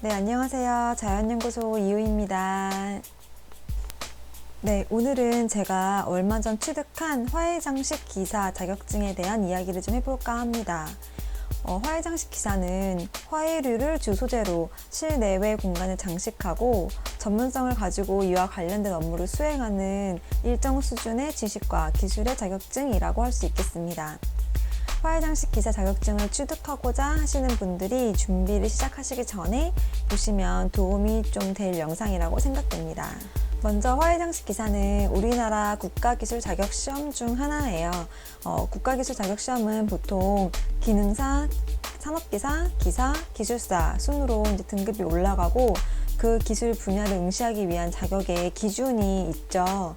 네, 안녕하세요. 자연연구소 이유입니다. 네, 오늘은 제가 얼마 전 취득한 화훼장식 기사 자격증에 대한 이야기를 좀 해볼까 합니다. 화훼장식 기사는 화훼류를 주 소재로 실내외 공간을 장식하고 전문성을 가지고 이와 관련된 업무를 수행하는 일정 수준의 지식과 기술의 자격증이라고 할 수 있겠습니다. 화훼장식 기사 자격증을 취득하고자 하시는 분들이 준비를 시작하시기 전에 보시면 도움이 좀 될 영상이라고 생각됩니다. 먼저 화훼장식 기사는 우리나라 국가기술 자격시험 중 하나예요. 국가기술 자격시험은 보통 기능사, 산업기사, 기사, 기술사 순으로 이제 등급이 올라가고 그 기술 분야를 응시하기 위한 자격의 기준이 있죠.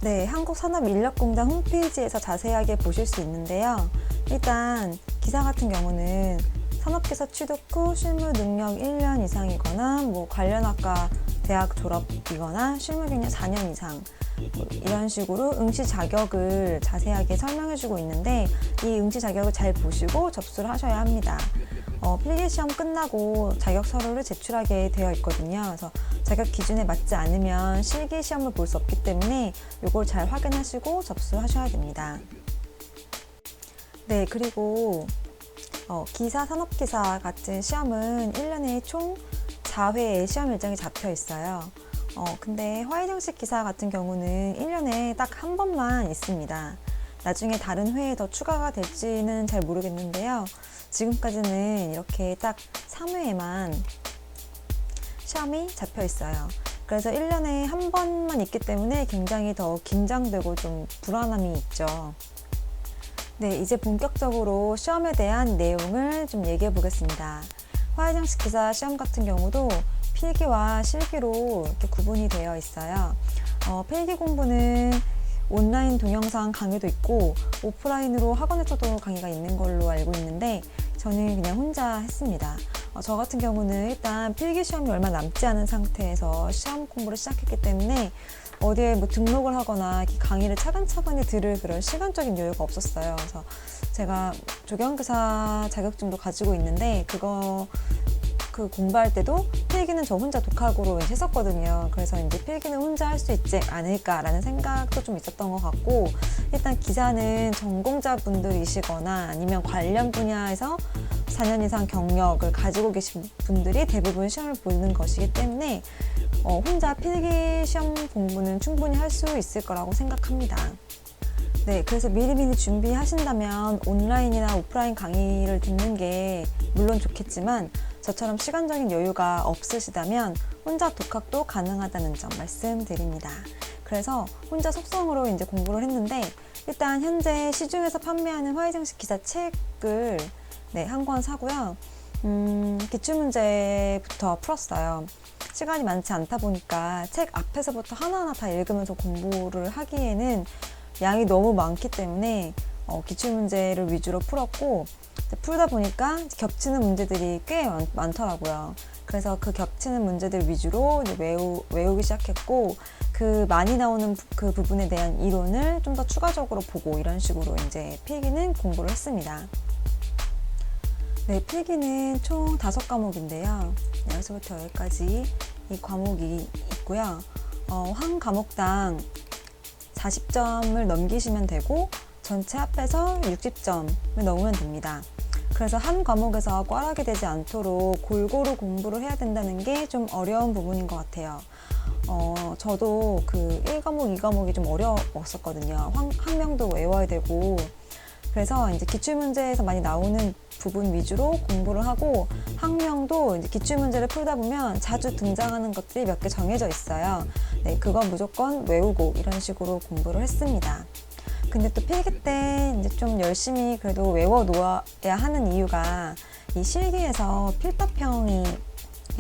네, 한국산업인력공단 홈페이지에서 자세하게 보실 수 있는데요. 일단 기사 같은 경우는 산업기사 취득 후 실무 능력 1년 이상이거나 관련 학과 대학 졸업이거나 실무 경력 4년 이상 이런 식으로 응시 자격을 자세하게 설명해주고 있는데 이 응시 자격을 잘 보시고 접수를 하셔야 합니다. 필기시험 끝나고 자격 서류를 제출하게 되어 있거든요. 그래서 자격 기준에 맞지 않으면 실기시험을 볼 수 없기 때문에 이걸 잘 확인하시고 접수하셔야 됩니다. 네, 그리고 기사, 산업기사 같은 시험은 1년에 총 4회의 시험 일정이 잡혀 있어요. 근데 화훼장식 기사 같은 경우는 1년에 딱 한 번만 있습니다. 나중에 다른 회에 더 추가가 될지는 잘 모르겠는데요. 지금까지는 이렇게 딱 3회에만 시험이 잡혀 있어요. 그래서 1년에 한 번만 있기 때문에 굉장히 더 긴장되고 좀 불안함이 있죠. 네, 이제 본격적으로 시험에 대한 내용을 좀 얘기해 보겠습니다. 화훼장식 기사 시험 같은 경우도 필기와 실기로 이렇게 구분이 되어 있어요. 필기 공부는 온라인 동영상 강의도 있고 오프라인으로 학원에서도 강의가 있는 걸로 알고 있는데 저는 그냥 혼자 했습니다. 저 같은 경우는 일단 필기 시험이 얼마 남지 않은 상태에서 시험 공부를 시작했기 때문에 어디에 등록을 하거나 강의를 차근차근히 들을 그런 시간적인 여유가 없었어요. 그래서 제가 조경교사 자격증도 가지고 있는데 그 공부할 때도 필기는 저 혼자 독학으로 했었거든요. 그래서 이제 필기는 혼자 할 수 있지 않을까라는 생각도 좀 있었던 것 같고, 일단 기사는 전공자분들이시거나 아니면 관련 분야에서 4년 이상 경력을 가지고 계신 분들이 대부분 시험을 보는 것이기 때문에 혼자 필기 시험 공부는 충분히 할 수 있을 거라고 생각합니다. 네, 그래서 미리미리 준비하신다면 온라인이나 오프라인 강의를 듣는 게 물론 좋겠지만 저처럼 시간적인 여유가 없으시다면 혼자 독학도 가능하다는 점 말씀드립니다. 그래서 혼자 속성으로 이제 공부를 했는데 일단 현재 시중에서 판매하는 화훼장식 기사 책을 한 권 사고요. 기출문제부터 풀었어요. 시간이 많지 않다 보니까 책 앞에서부터 하나하나 다 읽으면서 공부를 하기에는 양이 너무 많기 때문에 기출문제를 위주로 풀었고, 풀다 보니까 겹치는 문제들이 꽤 많더라고요. 그래서 그 겹치는 문제들 위주로 이제 외우기 시작했고, 그 많이 나오는 그 부분에 대한 이론을 좀 더 추가적으로 보고 이런 식으로 이제 필기는 공부를 했습니다. 네, 필기는 총 5과목인데요. 여기서부터 여기까지 이 과목이 있고요. 한 과목당 40점을 넘기시면 되고 전체 합해서 60점을 넘으면 됩니다. 그래서 한 과목에서 꽈라게 되지 않도록 골고루 공부를 해야 된다는 게 좀 어려운 부분인 것 같아요. 저도 그 1과목, 2과목이 좀 어려웠었거든요. 학명도 외워야 되고, 그래서 이제 기출문제에서 많이 나오는 부분 위주로 공부를 하고, 학명도 이제 기출문제를 풀다 보면 자주 등장하는 것들이 몇 개 정해져 있어요. 네, 그거 무조건 외우고 이런 식으로 공부를 했습니다. 근데 또 필기 때 이제 좀 열심히 그래도 외워 놓아야 하는 이유가 이 실기에서 필답형이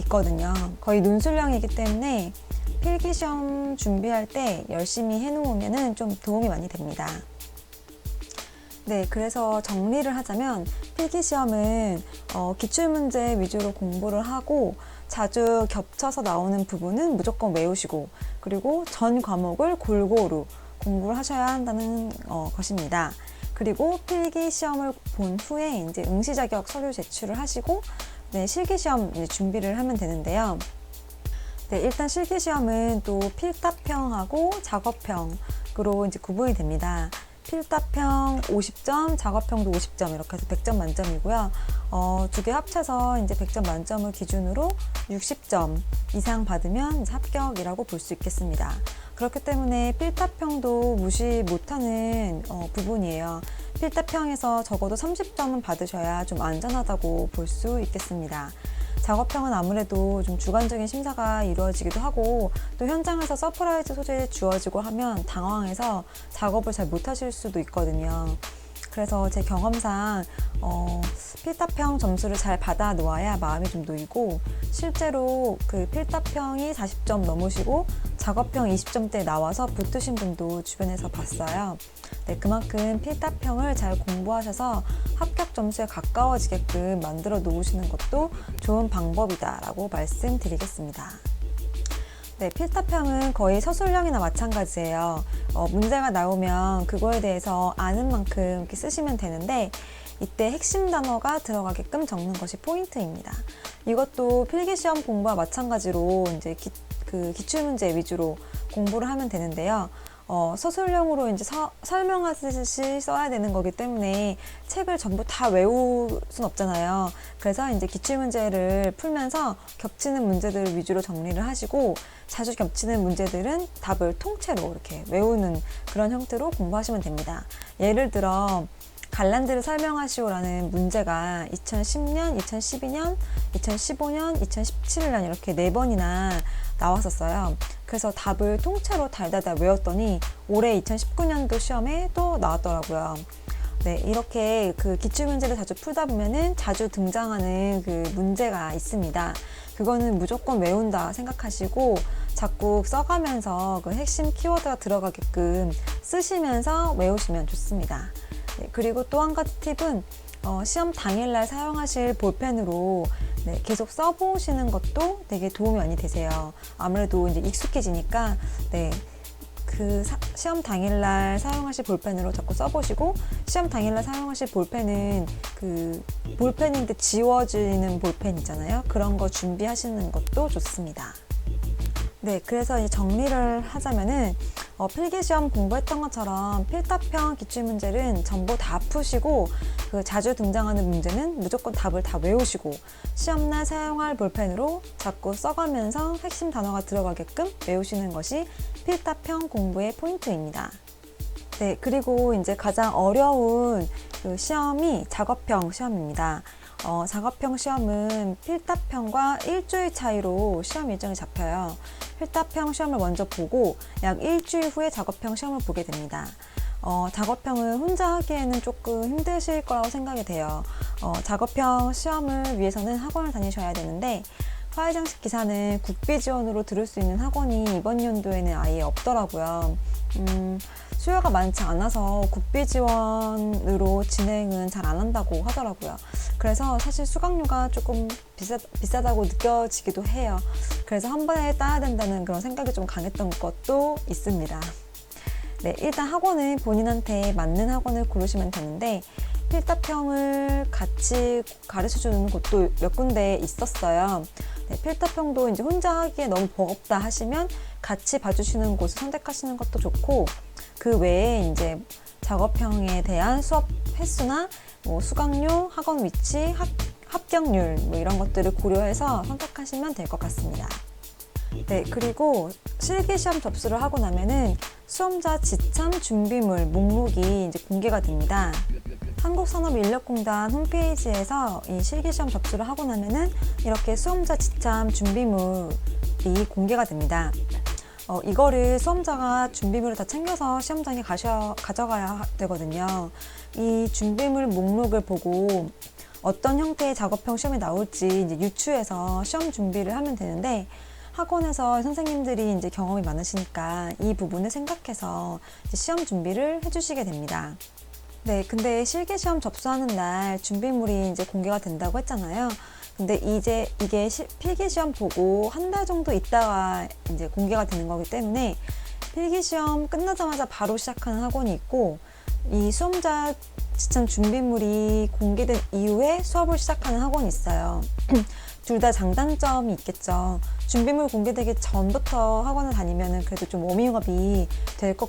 있거든요. 거의 논술형이기 때문에 필기 시험 준비할 때 열심히 해놓으면 좀 도움이 많이 됩니다. 네, 그래서 정리를 하자면 필기 시험은 기출문제 위주로 공부를 하고 자주 겹쳐서 나오는 부분은 무조건 외우시고, 그리고 전 과목을 골고루 공부를 하셔야 한다는 것입니다. 그리고 필기 시험을 본 후에 이제 응시 자격 서류 제출을 하시고, 네, 실기시험 이제 준비를 하면 되는데요. 네, 일단 실기시험은 또 필답형하고 작업형으로 이제 구분이 됩니다. 필답형 50점, 작업형도 50점 이렇게 해서 100점 만점이고요. 두 개 합쳐서 이제 100점 만점을 기준으로 60점 이상 받으면 이제 합격이라고 볼 수 있겠습니다. 그렇기 때문에 필답형도 무시 못하는 부분이에요. 필답형에서 적어도 30점은 받으셔야 좀 안전하다고 볼 수 있겠습니다. 작업형은 아무래도 좀 주관적인 심사가 이루어지기도 하고 또 현장에서 서프라이즈 소재 주어지고 하면 당황해서 작업을 잘 못하실 수도 있거든요. 그래서 제 경험상 필답형 점수를 잘 받아 놓아야 마음이 좀 놓이고, 실제로 그 필답형이 40점 넘으시고 작업형 20점대 나와서 붙으신 분도 주변에서 봤어요. 네, 그만큼 필답형을 잘 공부하셔서 합격 점수에 가까워지게끔 만들어 놓으시는 것도 좋은 방법이다라고 말씀드리겠습니다. 네, 필답형은 거의 서술형이나 마찬가지예요. 문제가 나오면 그거에 대해서 아는 만큼 이렇게 쓰시면 되는데, 이때 핵심 단어가 들어가게끔 적는 것이 포인트입니다. 이것도 필기시험 공부와 마찬가지로 이제 기출문제 위주로 공부를 하면 되는데요. 서술형으로 이제 설명하듯이 써야 되는 거기 때문에 책을 전부 다 외울 순 없잖아요. 그래서 이제 기출문제를 풀면서 겹치는 문제들을 위주로 정리를 하시고, 자주 겹치는 문제들은 답을 통째로 이렇게 외우는 그런 형태로 공부하시면 됩니다. 예를 들어 갈란드를 설명하시오라는 문제가 2010년, 2012년, 2015년, 2017년 이렇게 4번이나 나왔었어요. 그래서 답을 통째로 달달달 외웠더니 올해 2019년도 시험에 또 나왔더라고요. 네, 이렇게 그 기출문제를 자주 풀다 보면은 자주 등장하는 그 문제가 있습니다. 그거는 무조건 외운다 생각하시고 자꾸 써가면서 그 핵심 키워드가 들어가게끔 쓰시면서 외우시면 좋습니다. 네, 그리고 또 한 가지 팁은 시험 당일날 사용하실 볼펜으로 계속 써보시는 것도 되게 도움이 많이 되세요. 아무래도 이제 익숙해지니까 시험 당일날 사용하실 볼펜으로 자꾸 써보시고, 시험 당일날 사용하실 볼펜은 그 볼펜인데 지워지는 볼펜 있잖아요. 그런 거 준비하시는 것도 좋습니다. 네, 그래서 이제 정리를 하자면은 필기시험 공부했던 것처럼 필답형 기출문제는 전부 다 푸시고, 그 자주 등장하는 문제는 무조건 답을 다 외우시고, 시험날 사용할 볼펜으로 자꾸 써가면서 핵심 단어가 들어가게끔 외우시는 것이 필답형 공부의 포인트입니다. 네, 그리고 이제 가장 어려운 그 시험이 작업형 시험입니다. 작업형 시험은 필답형과 일주일 차이로 시험 일정이 잡혀요. 필답형 시험을 먼저 보고 약 일주일 후에 작업형 시험을 보게 됩니다. 작업형은 혼자 하기에는 조금 힘드실 거라고 생각이 돼요. 작업형 시험을 위해서는 학원을 다니셔야 되는데, 화해장식 기사는 국비 지원으로 들을 수 있는 학원이 이번 연도에는 아예 없더라고요. 수요가 많지 않아서 국비 지원으로 진행은 잘 안 한다고 하더라고요. 그래서 사실 수강료가 조금 비싸다고 느껴지기도 해요. 그래서 한 번에 따야 된다는 그런 생각이 좀 강했던 것도 있습니다. 네, 일단 학원은 본인한테 맞는 학원을 고르시면 되는데, 필답형을 같이 가르쳐주는 곳도 몇 군데 있었어요. 네, 필답형도 이제 혼자 하기에 너무 버겁다 하시면 같이 봐주시는 곳을 선택하시는 것도 좋고, 그 외에 이제 작업형에 대한 수업 횟수나 수강료, 학원 위치, 합격률 이런 것들을 고려해서 선택하시면 될 것 같습니다. 네, 그리고 실기시험 접수를 하고 나면은 수험자 지참 준비물 목록이 이제 공개가 됩니다. 한국산업인력공단 홈페이지에서 이 실기시험 접수를 하고 나면은 이렇게 수험자 지참 준비물이 공개가 됩니다. 이거를 수험자가 준비물을 다 챙겨서 시험장에 가져가야 되거든요. 이 준비물 목록을 보고 어떤 형태의 작업형 시험이 나올지 이제 유추해서 시험 준비를 하면 되는데, 학원에서 선생님들이 이제 경험이 많으시니까 이 부분을 생각해서 이제 시험 준비를 해주시게 됩니다. 네, 근데 실기시험 접수하는 날 준비물이 이제 공개가 된다고 했잖아요. 근데 이제 이게 필기시험 보고 한 달 정도 있다가 이제 공개가 되는 거기 때문에, 필기시험 끝나자마자 바로 시작하는 학원이 있고, 이 수험자 지천 준비물이 공개된 이후에 수업을 시작하는 학원이 있어요. 둘 다 장단점이 있겠죠. 준비물 공개되기 전부터 학원을 다니면은 그래도 좀 워밍업이 될 것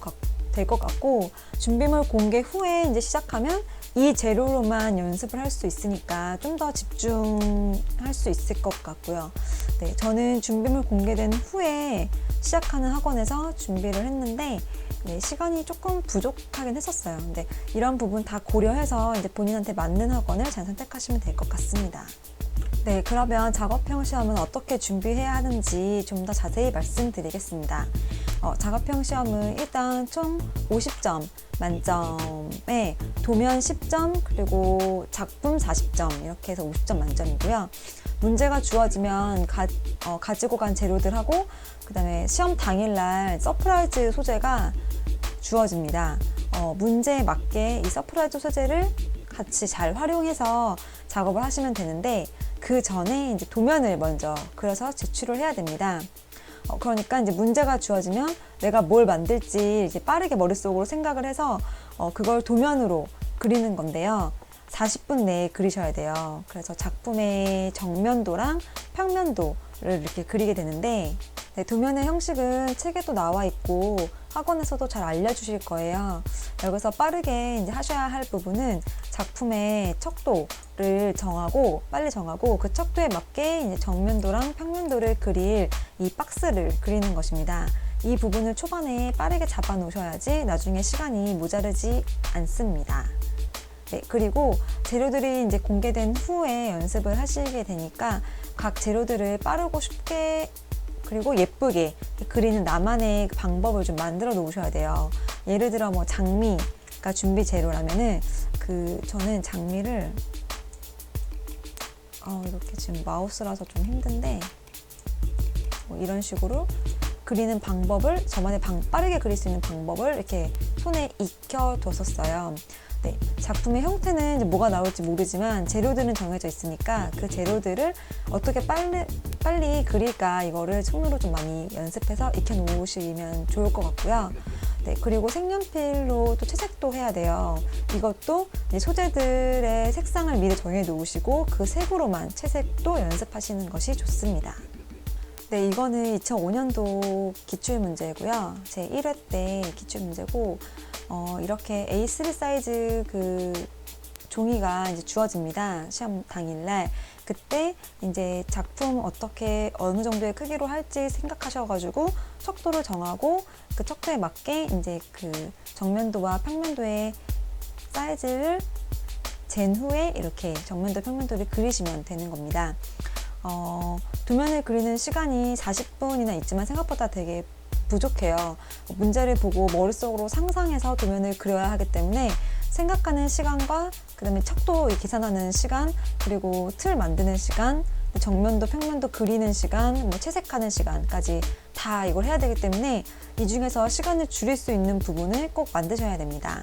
같고, 준비물 공개 후에 이제 시작하면 이 재료로만 연습을 할 수 있으니까 좀 더 집중할 수 있을 것 같고요. 네, 저는 준비물 공개된 후에 시작하는 학원에서 준비를 했는데, 네, 시간이 조금 부족하긴 했었어요. 근데 이런 부분 다 고려해서 이제 본인한테 맞는 학원을 잘 선택하시면 될 것 같습니다. 네, 그러면 작업형 시험은 어떻게 준비해야 하는지 좀 더 자세히 말씀드리겠습니다. 작업형 시험은 일단 총 50점 만점에 도면 10점 그리고 작품 40점 이렇게 해서 50점 만점이고요. 문제가 주어지면 가지고 간 재료들하고 그 다음에 시험 당일날 서프라이즈 소재가 주어집니다. 문제에 맞게 이 서프라이즈 소재를 같이 잘 활용해서 작업을 하시면 되는데, 그 전에 이제 도면을 먼저 그려서 제출을 해야 됩니다. 그러니까 이제 문제가 주어지면 내가 뭘 만들지 이제 빠르게 머릿속으로 생각을 해서 그걸 도면으로 그리는 건데요. 40분 내에 그리셔야 돼요. 그래서 작품의 정면도랑 평면도를 이렇게 그리게 되는데, 네, 도면의 형식은 책에도 나와 있고 학원에서도 잘 알려주실 거예요. 여기서 빠르게 이제 하셔야 할 부분은 작품의 척도를 빨리 정하고 그 척도에 맞게 이제 정면도랑 평면도를 그릴 이 박스를 그리는 것입니다. 이 부분을 초반에 빠르게 잡아 놓으셔야지 나중에 시간이 모자르지 않습니다. 네, 그리고 재료들이 이제 공개된 후에 연습을 하시게 되니까 각 재료들을 빠르고 쉽게 그리고 예쁘게 그리는 나만의 방법을 좀 만들어 놓으셔야 돼요. 예를 들어 뭐 장미가 준비 재료라면은 저는 장미를 이렇게 지금 마우스라서 좀 힘든데 뭐 이런 식으로 그리는 방법을 저만의 빠르게 그릴 수 있는 방법을 이렇게 손에 익혀 뒀었어요. 네, 작품의 형태는 이제 뭐가 나올지 모르지만 재료들은 정해져 있으니까 그 재료들을 어떻게 빨리 그릴까 이거를 손으로 좀 많이 연습해서 익혀 놓으시면 좋을 것 같고요. 네, 그리고 색연필로 또 채색도 해야 돼요. 이것도 이제 소재들의 색상을 미리 정해 놓으시고 그 색으로만 채색도 연습하시는 것이 좋습니다. 네, 이거는 2005년도 기출문제고요. 제 1회 때 기출문제고, 이렇게 A3 사이즈 종이가 이제 주어집니다. 시험 당일날. 그때 이제 작품 어느 정도의 크기로 할지 생각하셔가지고 척도를 정하고 그 척도에 맞게 이제 그 정면도와 평면도의 사이즈를 잰 후에 이렇게 정면도, 평면도를 그리시면 되는 겁니다. 도면을 그리는 시간이 40분이나 있지만 생각보다 되게 부족해요. 문제를 보고 머릿속으로 상상해서 도면을 그려야 하기 때문에 생각하는 시간과 그 다음에 척도 계산하는 시간, 그리고 틀 만드는 시간, 정면도, 평면도 그리는 시간, 뭐 채색하는 시간까지 다 이걸 해야 되기 때문에 이 중에서 시간을 줄일 수 있는 부분을 꼭 만드셔야 됩니다.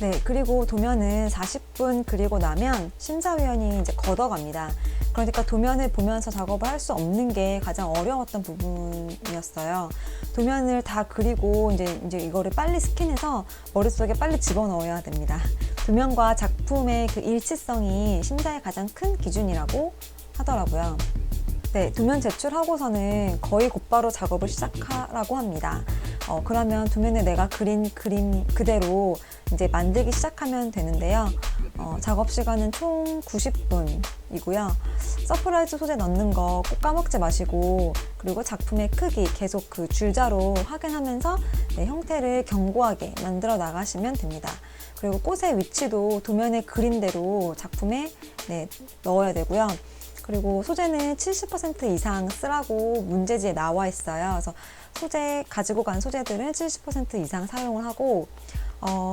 네, 그리고 도면은 40분 그리고 나면 심사위원이 이제 걷어갑니다. 그러니까 도면을 보면서 작업을 할 수 없는 게 가장 어려웠던 부분이었어요. 도면을 다 그리고 이제 이거를 빨리 스캔해서 머릿속에 빨리 집어넣어야 됩니다. 도면과 작품의 그 일치성이 심사의 가장 큰 기준이라고 하더라고요. 네, 도면 제출하고서는 거의 곧바로 작업을 시작하라고 합니다. 그러면 도면에 내가 그린 그림 그대로 이제 만들기 시작하면 되는데요. 작업 시간은 총 90분이고요. 서프라이즈 소재 넣는 거 꼭 까먹지 마시고, 그리고 작품의 크기 계속 그 줄자로 확인하면서 네, 형태를 견고하게 만들어 나가시면 됩니다. 그리고 꽃의 위치도 도면에 그린 대로 작품에 네, 넣어야 되고요. 그리고 소재는 70% 이상 쓰라고 문제지에 나와 있어요. 그래서 가지고 간 소재들은 70% 이상 사용을 하고,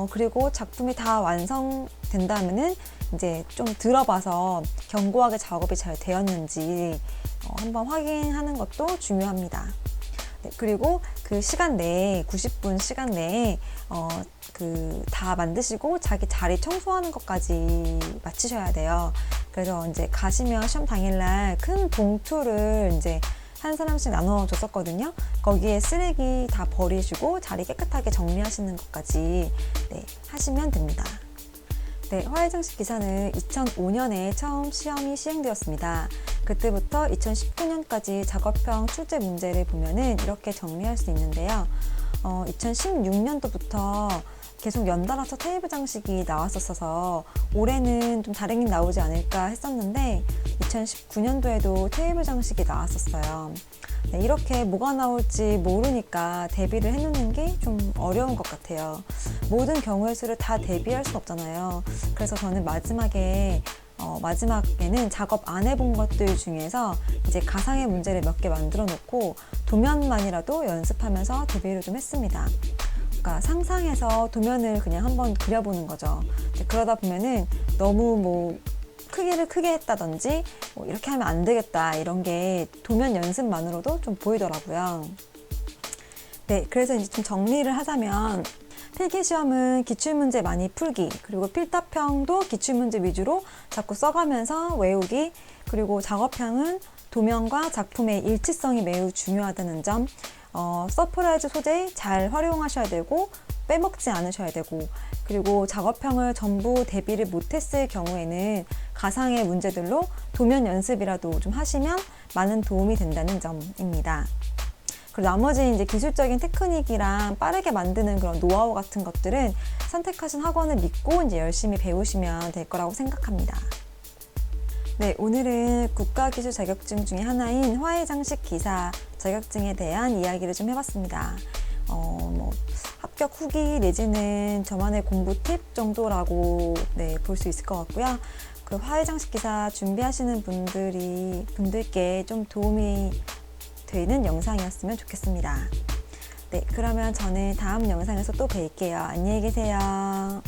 그리고 작품이 다 완성된다면은 이제 좀 들어봐서 견고하게 작업이 잘 되었는지 한번 확인하는 것도 중요합니다. 네, 그리고 그 시간 내에 90분 시간 내에 다 만드시고 자기 자리 청소하는 것까지 마치셔야 돼요. 그래서 이제 가시면 시험 당일날 큰 봉투를 이제 한 사람씩 나눠줬었거든요. 거기에 쓰레기 다 버리시고 자리 깨끗하게 정리하시는 것까지 네, 하시면 됩니다. 네, 화해장식 기사는 2005년에 처음 시험이 시행되었습니다. 그때부터 2019년까지 작업형 출제 문제를 보면은 이렇게 정리할 수 있는데요. 2016년도부터 계속 연달아서 테이블 장식이 나왔었어서 올해는 좀 다른 게 나오지 않을까 했었는데 2019년도에도 테이블 장식이 나왔었어요. 네, 이렇게 뭐가 나올지 모르니까 대비를 해놓는 게 좀 어려운 것 같아요. 모든 경우의 수를 다 대비할 수 없잖아요. 그래서 저는 마지막에는 작업 안 해본 것들 중에서 이제 가상의 문제를 몇 개 만들어 놓고 도면만이라도 연습하면서 대비를 좀 했습니다. 그러니까 상상해서 도면을 그냥 한번 그려보는 거죠. 그러다 보면은 너무 크기를 크게 했다든지 이렇게 하면 안 되겠다 이런 게 도면 연습만으로도 좀 보이더라고요. 네, 그래서 이제 좀 정리를 하자면 필기시험은 기출문제 많이 풀기, 그리고 필답형도 기출문제 위주로 자꾸 써가면서 외우기, 그리고 작업형은 도면과 작품의 일치성이 매우 중요하다는 점, 서프라이즈 소재 잘 활용하셔야 되고 빼먹지 않으셔야 되고, 그리고 작업형을 전부 대비를 못했을 경우에는 가상의 문제들로 도면 연습이라도 좀 하시면 많은 도움이 된다는 점입니다. 그리고 나머지 이제 기술적인 테크닉이랑 빠르게 만드는 그런 노하우 같은 것들은 선택하신 학원을 믿고 이제 열심히 배우시면 될 거라고 생각합니다. 네, 오늘은 국가기술 자격증 중에 하나인 화해장식 기사 자격증에 대한 이야기를 좀 해봤습니다. 합격 후기 내지는 저만의 공부 팁 정도라고 볼 수 있을 것 같고요. 그 화해장식 기사 준비하시는 분들께 좀 도움이 되는 영상이었으면 좋겠습니다. 네, 그러면 저는 다음 영상에서 또 뵐게요. 안녕히 계세요.